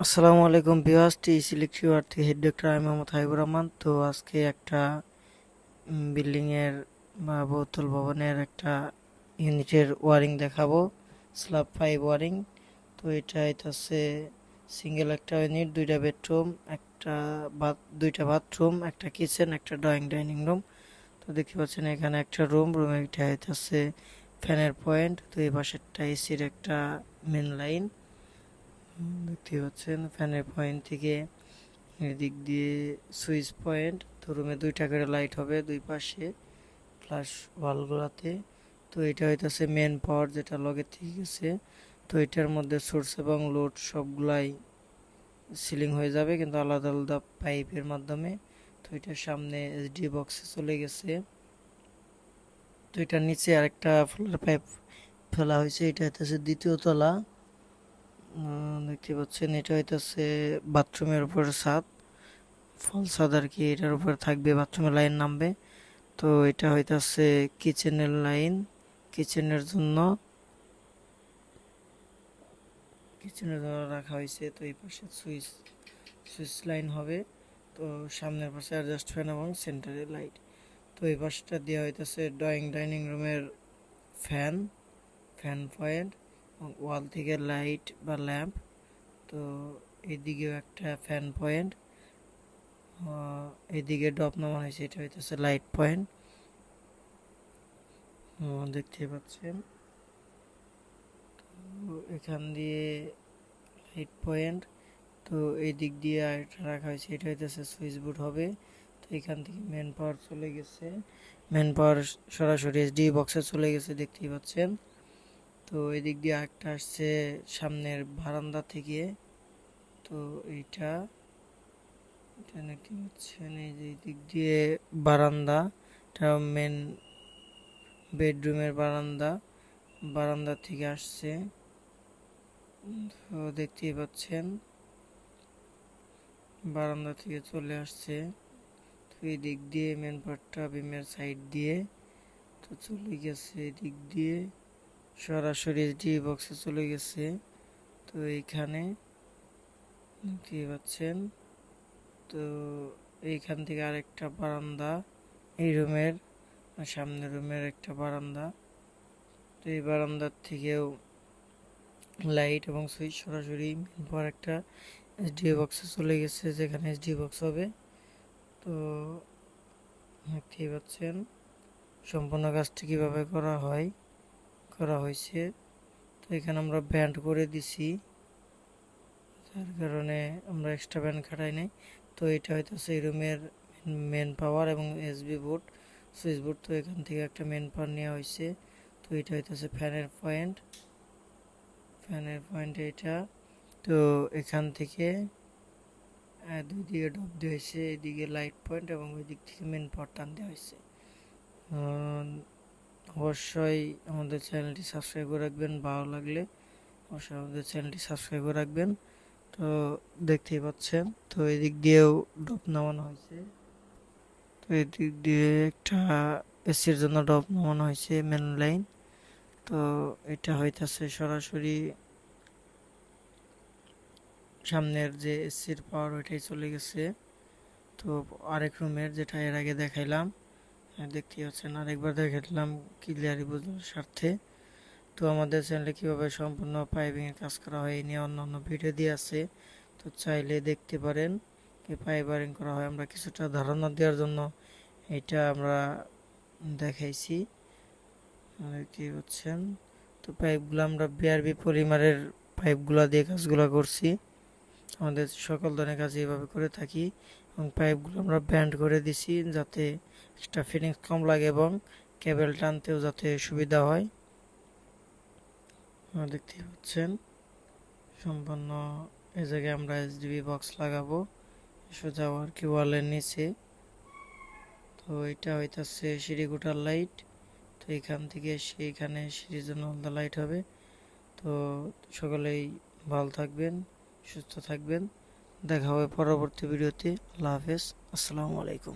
আসসালামু আলাইকুম viewers, TEC lecturer থেকে হেড ডক্টর আমি মোহাম্মদ হাবিবুর রহমান। তো আজকে একটা বিল্ডিং এর বা বহুতল ভবনের একটা ইউনিটের ওয়ারিং দেখাবো, স্ল্যাব 5 ওয়ারিং। তো এটা হচ্ছে সিঙ্গেল একটা ইউনিট, দুইটা বেডরুম, দুইটা বাথরুম, একটা কিচেন, একটা ডাইনিং রুম। তো দেখতে পাচ্ছেন এখানে একটা রুমে এটা হচ্ছে ফ্যানের পয়েন্ট। তো এই পাশেরটা এসির একটা মেন লাইন দেখতে পাচ্ছেন। ফ্যানের পয়েন্ট থেকে এদিক দিয়ে সুইচ পয়েন্ট। তো রুমে দুইটা করে লাইট হবে দুই পাশে প্লাস ওয়ালগুলাতে। তো এটা হইতেছে মেন পাওয়ার, যেটা লগে থেকে গেছে। তো এটার মধ্যে সোর্স এবং লোড সবগুলাই সিলিং হয়ে যাবে, কিন্তু আলাদা আলাদা পাইপের মাধ্যমে। তো এটার সামনে এসডি বক্সে চলে গেছে। তো এটার নিচে আরেকটা ফ্লোর পাইপ ফেলা হয়েছে, এটা হইতেছে দ্বিতীয় তলা। দেখতে পাচ্ছেন এটা হইতেছে বাথরুমের উপর ছাদ, ফল ছাদ আর কি। এটার উপর থাকবে বাথরুমের লাইন নামবে। তো এটা হইতেছে কিচেনের লাইন, কিচেনের জন্য কিচেনের জন্য রাখা হয়েছে। তো এই পাশে সুইচ লাইন হবে। তো সামনের পাশে অ্যাডজাস্ট ফ্যান এবং সেন্টারে লাইট। তো এই পাশটা দেওয়া হইতেছে ডাইনিং রুমের ফ্যান ফ্যান পয়েন্ট এবং ওয়াল থেকে লাইট বা ল্যাম্প। তো এইদিকেও একটা ফ্যান পয়েন্ট, এইদিকে ডপ নামানো হয়েছে, এটা হইতেছে লাইট পয়েন্ট। দেখতে পাচ্ছেন। তো এখান দিয়ে লাইট পয়েন্ট। তো এই দিক দিয়ে আরেকটা রাখা হয়েছে, এটা হইতেছে সুইচ বোর্ড হবে। তো এখান থেকে মেন পাওয়ার চলে গেছে, মেন পাওয়ার সরাসরি এসডি বক্সে চলে গেছে, দেখতেই পাচ্ছেন। তো এই দিক দিয়ে আরেকটা আসছে সামনের বারান্দা থেকে। তো এইটা এটা দেখতে পাচ্ছেন, এই যে দিক দিয়ে বারান্দা, এটা মেন বেডরুমের বারান্দা, বারান্দা থেকে আসছে। তো দেখতেই পাচ্ছেন বারান্দা থেকে চলে আসছে। তো এই দিক দিয়ে মেন পার্টটা বিমের সাইড দিয়ে তো চলে গেছে, এদিক দিয়ে সরাসরি ডি বক্সে চলে গেছে। তো এইখানে দেখতেই পাচ্ছেন। তো এইখান থেকে আরেকটা বারান্দা, এই রুমের সামনের রুমের একটা বারান্দা। তো এই বারান্দার থেকেও লাইট এবং সুইচ সরাসরি মেন পাওয়ার একটা এসডি বক্সে চলে গেছে, যেখানে এসডি বক্স হবে। তো দেখতেই পাচ্ছেন সম্পূর্ণ কাজটি কিভাবে করা হয়েছে। তো এখানে আমরা ব্যান্ড করে দিছি, যার কারণে আমরা এক্সট্রা ব্যান্ড খাটাই নাই। তো এটা হইতেছে এই রুমের মেন পাওয়ার এবং এসবি বোর্ড, সুইচ বোর্ড। তো এখান থেকে একটা মেন পাওয়ার নেওয়া হয়েছে। তো এটা হইতেছে ফ্যানের পয়েন্ট, এটা। তো এখান থেকে দুই দিকে ডপ দেওয়া হয়েছে, এদিকে লাইট পয়েন্ট এবং ওই দিক থেকে মেন পাওয়ার টান দেওয়া হয়েছে। অবশ্যই আমাদের চ্যানেলটি সাবস্ক্রাইব করে রাখবেন, ভালো লাগলে অবশ্যই আমাদের চ্যানেলটি সাবস্ক্রাইব করে রাখবেন। তো দেখতেই পাচ্ছেন, তো এদিক দিয়েও ডপ নামানো হয়েছে। তো এদিক দিয়ে একটা এসির জন্য ডপ নামানো হয়েছে মেন লাইন। তো এটা হইতাছে সরাসরি সামনের যে এসির পাওয়ার, ওইটাই চলে গেছে। তো আরেক রুমের, যেটা এর আগে দেখাইলাম, দেখতেই পাচ্ছেন, আরেকবার দেখাইলাম ক্লিয়ারলি বোঝার স্বার্থে। তো আমাদের চ্যানেলে কীভাবে সম্পূর্ণ পাইপিংয়ের কাজ করা হয় এই নিয়ে অন্যান্য ভিডিও দিয়ে আছে, তো চাইলে দেখতে পারেন। পাইপ ওয়ারিং করা হয়, আমরা কিছুটা ধারণা দেওয়ার জন্য এটা আমরা দেখাইছি, দেখতেই পাচ্ছেন। তো পাইপগুলো আমরা বিআরবি পলিমারের পাইপগুলো দিয়ে কাজগুলো করছি, আমাদের সকল ধরনের কাজ এইভাবে করে থাকি। এবং পাইপগুলো আমরা ব্যান্ড করে দিছি যাতে এক্সট্রা ফিটিংস কম লাগে এবং কেবল টানতেও যাতে সুবিধা হয়। দেখতেই পাচ্ছেন সম্পূর্ণ এই জায়গায় আমরা এসডিবি বক্স লাগাবো সোজা আর কি ওয়ালের নিচে। তো এটা হইতাছে সিঁড়িগুটার লাইট। তো এখান থেকে সেইখানে সিঁড়ির জন্য আলাদা লাইট হবে। তো সকলেই ভালো থাকবেন, সুস্থ থাকবেন, দেখা হবে পরবর্তী ভিডিওতে। আল্লাহ হাফেজ, আসসালামু আলাইকুম।